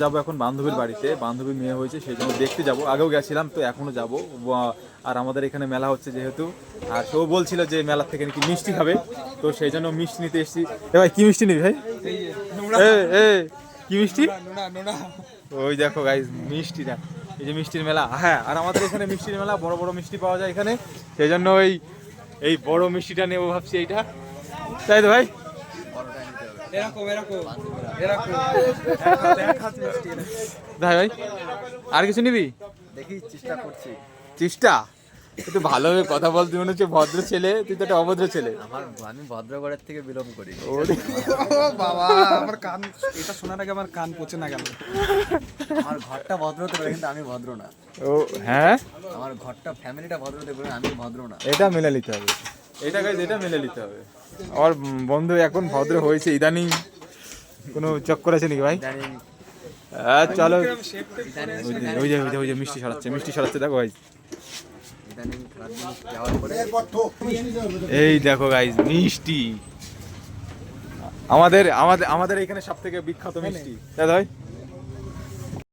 যাবো এখন বান্ধবীর বাড়িতে, বান্ধবীর মেয়ে হয়েছে সেই জন্য দেখতে যাবো। আগেও গেছিলাম তো এখনো যাবো। আর আমাদের এখানে মেলা হচ্ছে যেহেতু, আর সেও বলছিল যে মেলা থেকে নাকি মিষ্টি খাবে, তো সেই জন্য মিষ্টি নিতে এসেছি। এ ভাই কি মিষ্টি নিবি ভাই? কি মিষ্টি? ওই দেখো গাইস মিষ্টি না, এই যে মিষ্টির মেলা। হ্যাঁ, আর আমাদের এখানে মিষ্টির মেলা, বড় বড় মিষ্টি পাওয়া যায় এখানে, সেই জন্য এই বড় মিষ্টিটা নেবো ভাবছি এইটা, তাই তো ভাই? ভাই আর কিছু নিবি? দেখি চেষ্টা করছি। চেষ্টা? একটু ভালোভাবে কথা বল, তুই মনে হচ্ছে ভদ্র ছেলে, তুই তো একটা অভদ্র ছেলে। আমি ভদ্রগড়ের থেকে বিলং করি। বাবা আমার কান, এটা শোনার আগে আমার কান পচে না গেল। আমার ঘরটা ভদ্র হতে পারে কিন্তু আমি ভদ্র না। ও হ্যাঁ, আমার ঘরটা ফ্যামিলিটা ভদ্র হতে পারে, আমি ভদ্র না। এটা মেনে নিতে হবে, এটা গাইজ এটা মেনে নিতে হবে। আমার বন্ধু এখন ভদ্র হয়েছে ইদানিং, কোনো চক্কর আছে নাকি ভাই? ইদানিং চলো, ইদানিং ওই যে মিষ্টি সরাচ্ছে দেখো ভাই। ইদানিং খারাপ জিনিস যাওয়ার পরে এই দেখো গাইজ মিষ্টি, আমাদের আমাদের আমাদের এখানে সব থেকে বিখ্যাত মিষ্টি, তাই তো ভাই?